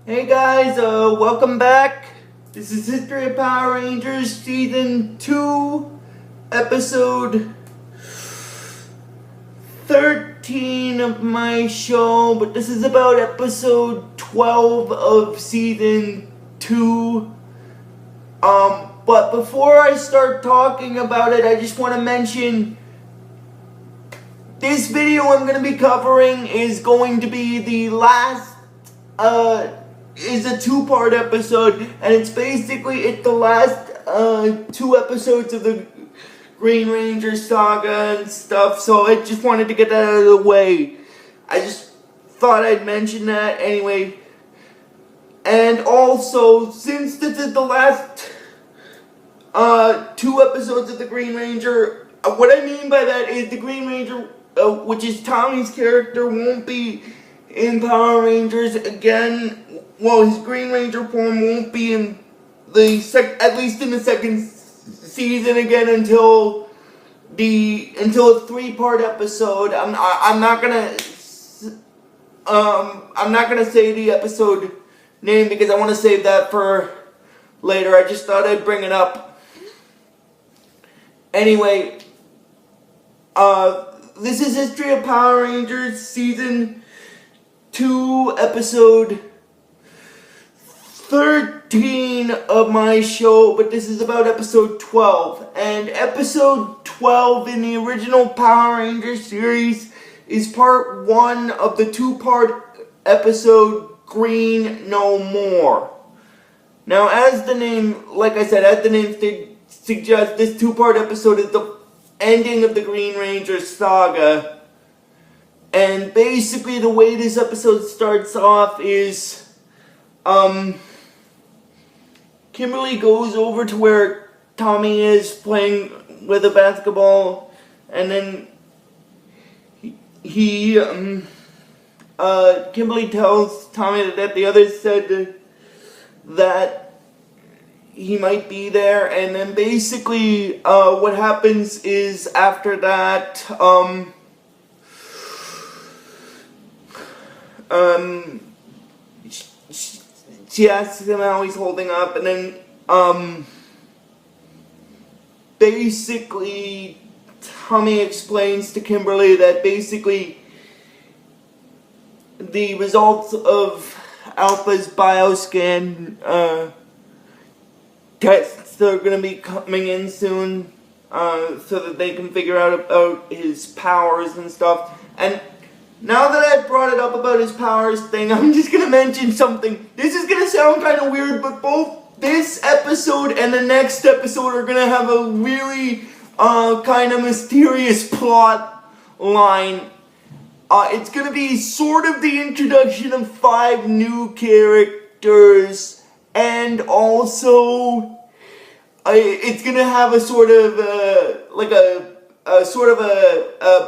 Hey guys, welcome back. This is History of Power Rangers Season 2, Episode 13 of my show, but this is about Episode 12 of Season 2. But before I start talking about it, I just want to mention this video I'm going to be covering is going to be the last, is a two-part episode, and it's the last, two episodes of the Green Ranger saga and stuff, so I just wanted to get that out of the way. I just thought I'd mention that anyway. And also, since this is the last, two episodes of the Green Ranger, what I mean by that is the Green Ranger, which is Tommy's character, won't be in Power Rangers again. Well, his Green Ranger form won't be in at least in the second season again until a three-part episode. I'm not gonna say the episode name because I want to save that for later. I just thought I'd bring it up. Anyway, this is History of Power Rangers Season 2, Episode 13 of my show, but this is about Episode 12. And Episode 12 in the original Power Rangers series is Part 1 of the two-part episode Green No More. Now, as the name suggests, this two-part episode is the ending of the Green Ranger saga. And basically the way this episode starts off is, Kimberly goes over to where Tommy is playing with a basketball, and then Kimberly tells Tommy that the others said that he might be there, and then basically, what happens is after that, she asks him how he's holding up, and then, basically, Tommy explains to Kimberly that basically the results of Alpha's bioscan, tests are going to be coming in soon, so that they can figure out about his powers and stuff. And now that I've brought it up about his powers thing, I'm just going to mention something. This is going to sound kind of weird, but both this episode and the next episode are going to have a really kind of mysterious plot line. It's going to be sort of the introduction of 5 new characters, and also it's going to have a sort of a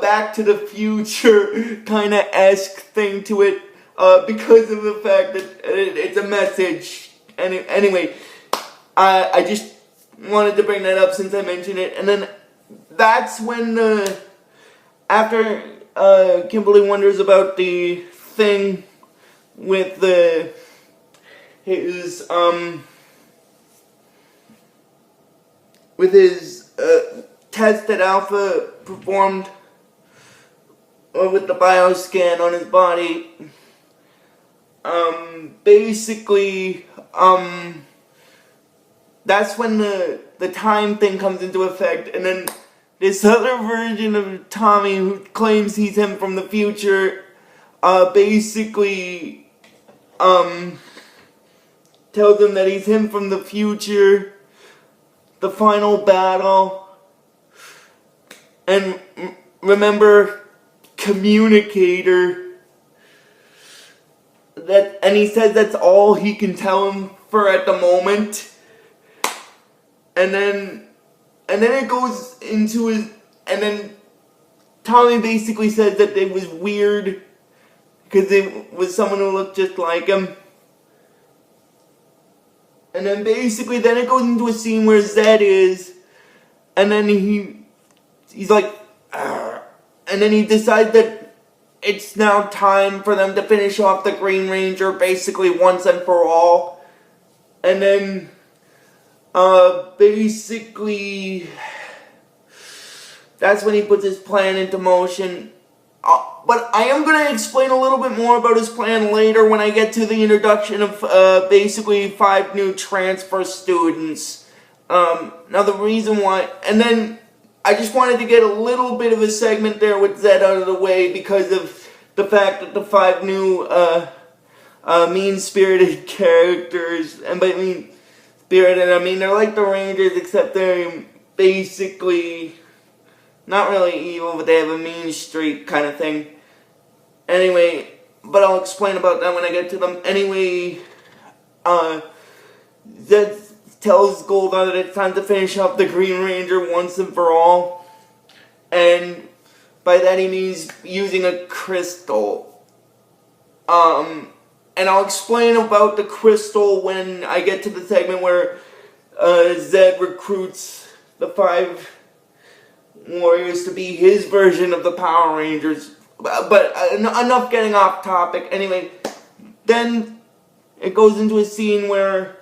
Back to the Future kind of esque thing to it, because of the fact that it's a message. Anyway, I just wanted to bring that up since I mentioned it. And then that's when after Kimberly wonders about the thing with his test that Alpha performed with the bioscan on his body. Basically, that's when the time thing comes into effect, and then this other version of Tommy who claims he's him from the future, basically, tells him that he's him from the future, the final battle. And remember, communicator. And he says that's all he can tell him for at the moment. And then it goes into and then Tommy basically says that it was weird because it was someone who looked just like him. And then basically, then it goes into a scene where Zedd is, and then he's like, and then he decides that it's now time for them to finish off the Green Ranger basically once and for all. And then, basically, that's when he puts his plan into motion. But I am going to explain a little bit more about his plan later when I get to the introduction of, basically 5 new transfer students. Now the reason why, and then I just wanted to get a little bit of a segment there with Zedd out of the way because of the fact that the 5 new, mean-spirited characters, and by mean-spirited, I mean they're like the Rangers except they're basically not really evil, but they have a mean streak kind of thing. Anyway, but I'll explain about that when I get to them. Anyway, Zedd tells Goldar that it's time to finish up the Green Ranger once and for all. And by that he means using a crystal. And I'll explain about the crystal when I get to the segment where Zedd recruits the 5 warriors to be his version of the Power Rangers. But enough getting off topic. Anyway, then it goes into a scene where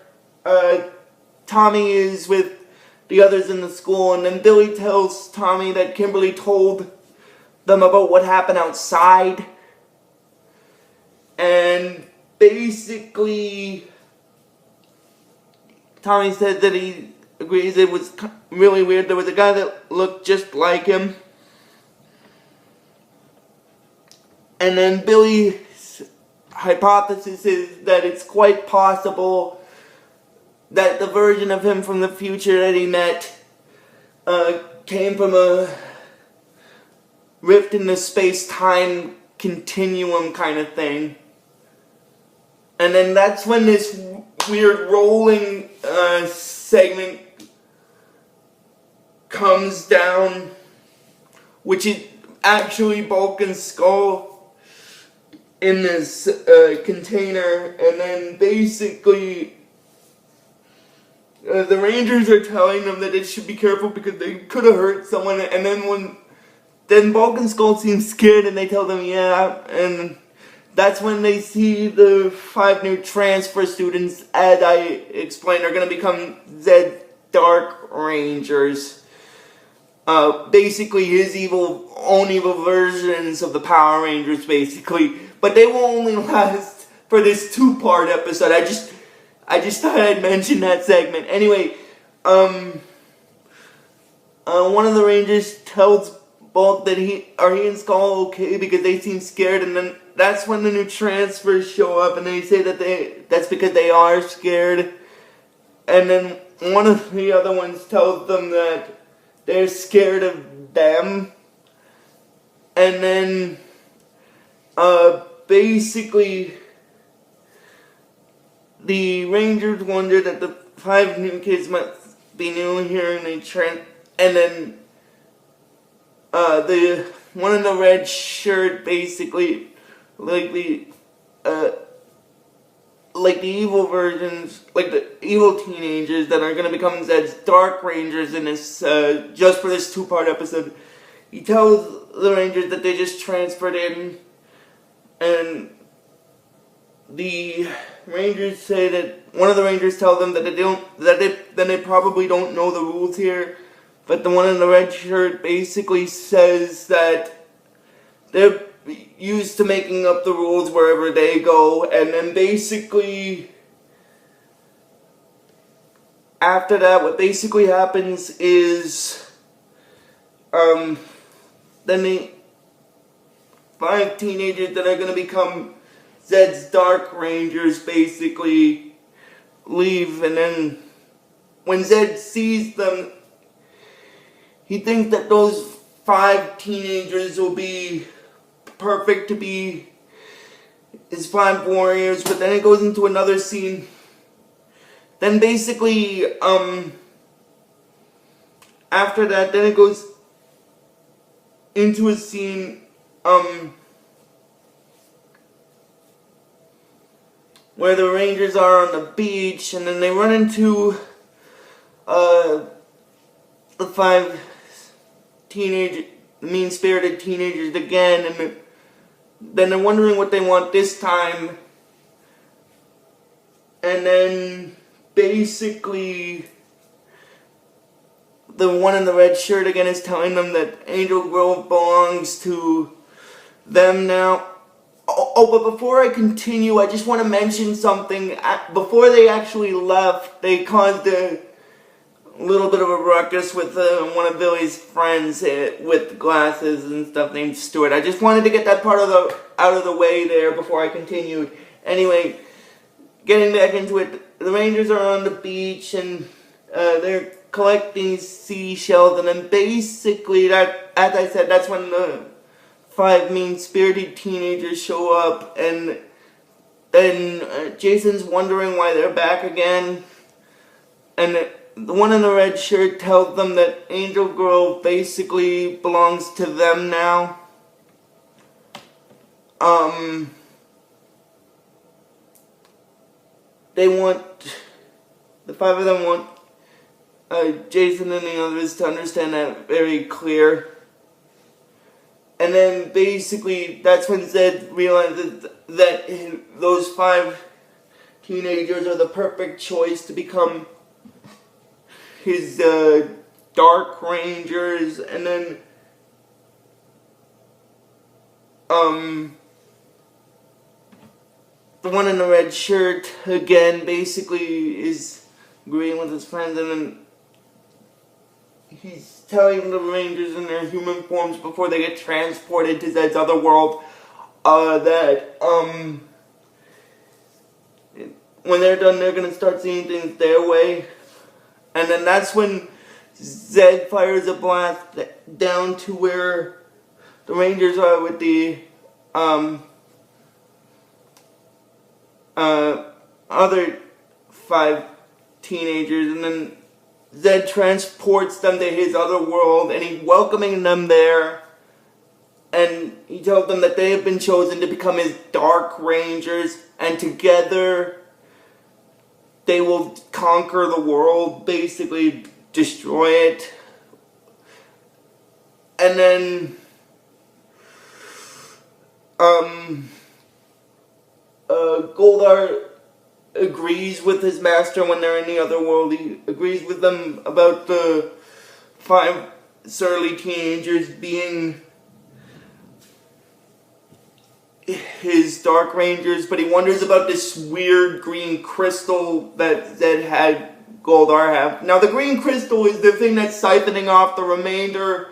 Tommy is with the others in the school, and then Billy tells Tommy that Kimberly told them about what happened outside. And basically, Tommy said that he agrees it was really weird. There was a guy that looked just like him. And then Billy's hypothesis is that it's quite possible that the version of him from the future that he met came from a rift in the space-time continuum kind of thing. And then that's when this weird rolling segment comes down, which is actually Bulk and Skull in this container, and then basically the Rangers are telling them that they should be careful because they could have hurt someone, and then Bulk and Skull seem scared and they tell them yeah, and that's when they see the 5 new transfer students, as I explained, are going to become Zedd Dark Rangers. Basically his own evil versions of the Power Rangers, basically. But they will only last for this 2-part episode. I just thought I'd mention that segment. Anyway, one of the Rangers tells Bulk that he and Skull okay because they seem scared, and then that's when the new transfers show up, and they say that that's because they are scared. And then one of the other ones tells them that they're scared of them. And then, basically, the Rangers wonder that the 5 new kids must be new here, and then, the one in the red shirt, basically, like the evil versions, like the evil teenagers that are going to become Zedd's Dark Rangers in this, just for this 2-part episode. He tells the Rangers that they just transferred in, and the Rangers say that, one of the Rangers tell them that they probably don't know the rules here, but the one in the red shirt basically says that they're used to making up the rules wherever they go, and then basically after that what basically happens is then the 5 teenagers that are going to become Zedd's Dark Rangers basically leave, and then when Zedd sees them, he thinks that those 5 teenagers will be perfect to be his 5 warriors, but then it goes into another scene. Then basically, after that, then it goes into a scene, where the Rangers are on the beach, and then they run into, the 5 mean-spirited teenagers again, and then they're wondering what they want this time. And then basically the one in the red shirt again is telling them that Angel Grove belongs to them now. But before I continue, I just want to mention something. Before they actually left, they caused a little bit of a ruckus with one of Billy's friends with glasses and stuff named Stuart. I just wanted to get that part out of the way there before I continued. Anyway, getting back into it, the Rangers are on the beach and they're collecting seashells, and then basically, that, as I said, that's when the 5 mean-spirited teenagers show up, and then Jason's wondering why they're back again, and the one in the red shirt tells them that Angel Grove basically belongs to them now. The 5 of them want Jason and the others to understand that very clear. And then basically that's when Zedd realizes that those 5 teenagers are the perfect choice to become his Dark Rangers. And then the one in the red shirt again basically is agreeing with his friends, and then he's telling the Rangers in their human forms before they get transported to Zedd's other world that when they're done, they're going to start seeing things their way. And then that's when Zedd fires a blast down to where the Rangers are with the other 5 teenagers, and then Zedd transports them to his other world, and he's welcoming them there, and he tells them that they have been chosen to become his Dark Rangers, and together they will conquer the world, basically destroy it. And then Goldar agrees with his master when they're in the other world. He agrees with them about the 5 surly teenagers being his Dark Rangers, but he wonders about this weird green crystal that Zedd had Goldar have. Now, the green crystal is the thing that's siphoning off the remainder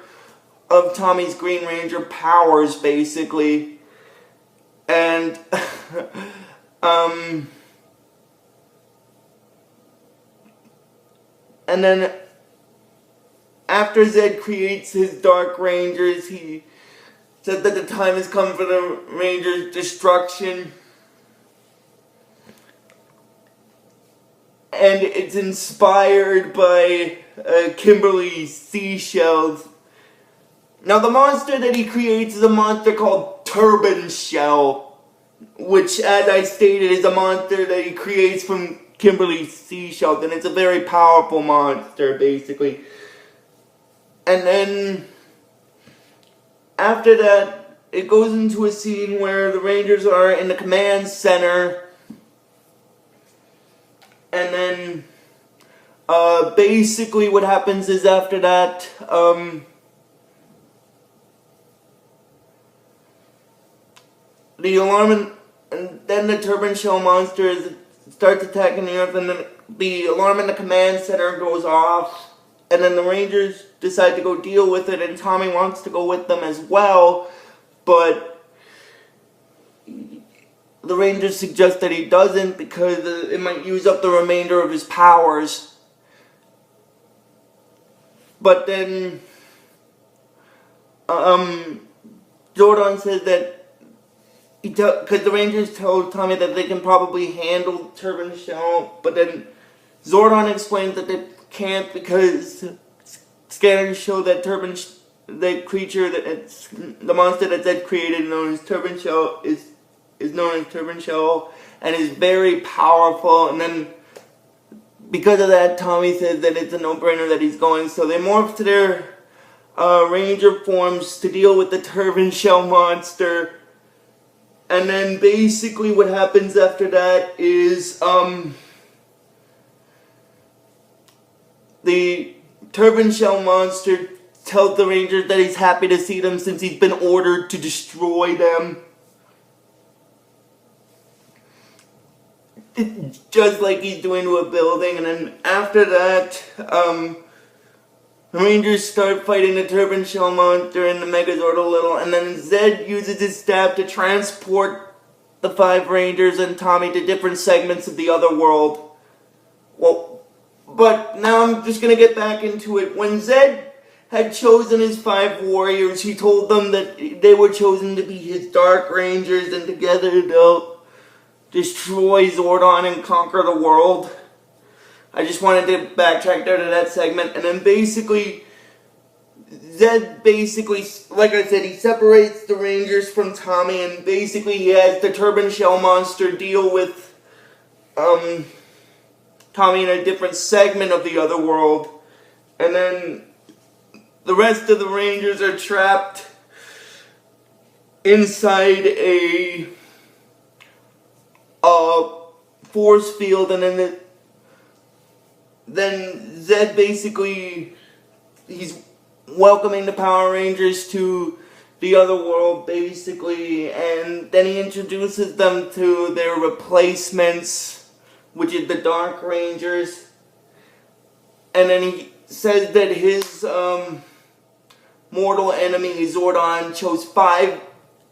of Tommy's Green Ranger powers, basically. And and then after Zedd creates his Dark Rangers, he said that the time has come for the Rangers' destruction. And it's inspired by Kimberly's seashells. Now, the monster that he creates is a monster called Turban Shell, which, as I stated, is a monster that he creates from Kimberly's seashells, and it's a very powerful monster, basically. And then, after that, it goes into a scene where the Rangers are in the command center, and then, basically what happens is after that, the alarm, and then the Turban Shell monster starts attacking the Earth, and then the alarm in the command center goes off, and then the Rangers decide to go deal with it, and Tommy wants to go with them as well, but the Rangers suggest that he doesn't because it might use up the remainder of his powers. But then Zordon says that because the Rangers told Tommy that they can probably handle Turban Shell, but then Zordon explains that they can't because scanners show that that creature, that it's the monster that Zedd created, known as Turban Shell, is known as Turban Shell and is very powerful. And then because of that, Tommy says that it's a no-brainer that he's going. So they morph to their Ranger forms to deal with the Turban Shell monster. And then basically what happens after that is, the Turban Shell monster tells the Rangers that he's happy to see them since he's been ordered to destroy them. Just like he's doing to a building. And then after that, the Rangers start fighting the Turban Shell monster and the Megazord a little. And then Zedd uses his staff to transport the 5 Rangers and Tommy to different segments of the other world. Well, but now I'm just going to get back into it. When Zedd had chosen his 5 warriors, he told them that they were chosen to be his Dark Rangers, and together they'll destroy Zordon and conquer the world. I just wanted to backtrack there to that segment. And then basically, Zedd basically, like I said, he separates the Rangers from Tommy, and basically he has the Turban Shell monster deal with Tommy in a different segment of the other world. And then the rest of the Rangers are trapped inside a force field, and then Zedd basically, he's welcoming the Power Rangers to the other world, basically, and then he introduces them to their replacements, which is the Dark Rangers. And then he says that his mortal enemy, Zordon, chose 5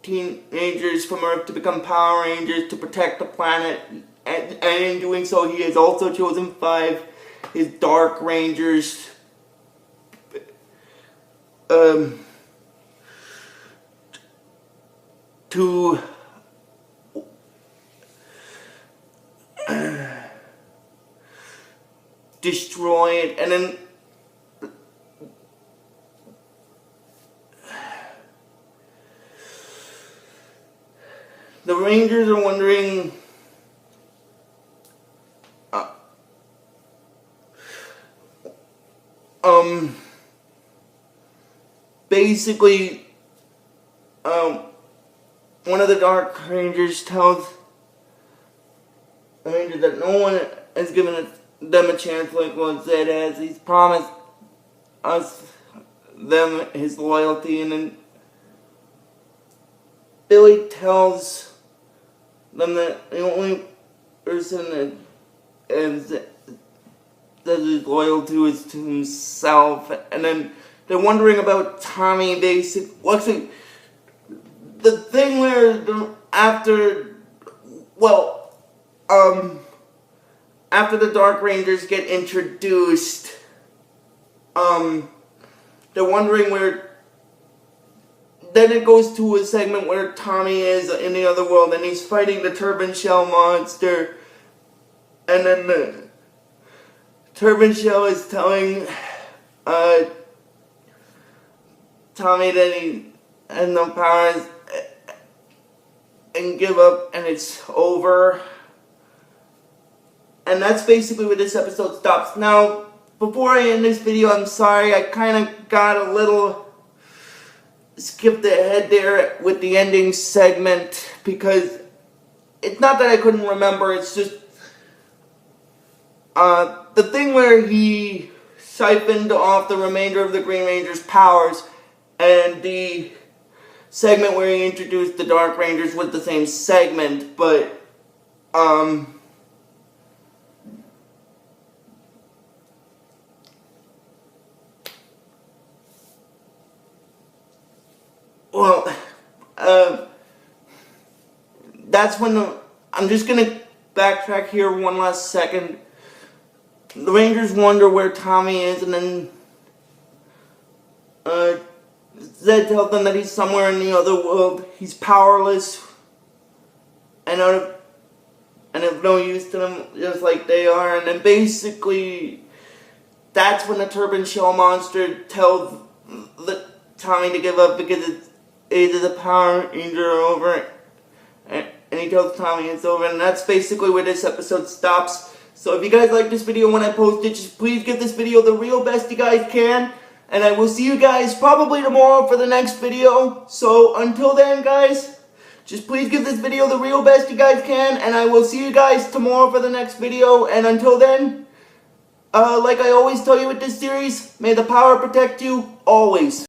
teenagers from Earth to become Power Rangers to protect the planet. And in doing so, he has also chosen 5 his Dark Rangers to destroy it. And then the Rangers are wondering basically one of the Dark Rangers tells the Rangers that no one has given them a chance like what Zedd has. He's promised them his loyalty, and then Billy tells them that the only person that he's loyal to is to himself. And then they're wondering about Tommy. Actually, the thing where after the Dark Rangers get introduced, they're wondering where. Then it goes to a segment where Tommy is in the other world and he's fighting the Turban Shell monster. And then the Turban Shell is telling Tommy that he has no powers and give up and it's over. And that's basically where this episode stops. Now, before I end this video, I'm sorry, I kind of got a little skipped ahead there with the ending segment, because it's not that I couldn't remember, it's just the thing where he siphoned off the remainder of the Green Ranger's powers, and the segment where he introduced the Dark Rangers was the same segment, but that's when I'm just gonna backtrack here one last second. The Rangers wonder where Tommy is, and then Zedd tells them that he's somewhere in the other world. He's powerless and of no use to them, just like they are. And then basically, that's when the Turban Shell monster tells Tommy to give up, because it's either the Power Ranger or over, and he tells Tommy it's over. And that's basically where this episode stops. So if you guys like this video when I post it, just please give this video the real best you guys can. And I will see you guys probably tomorrow for the next video. So until then, guys, just please give this video the real best you guys can, and I will see you guys tomorrow for the next video. And until then, like I always tell you with this series, may the power protect you always.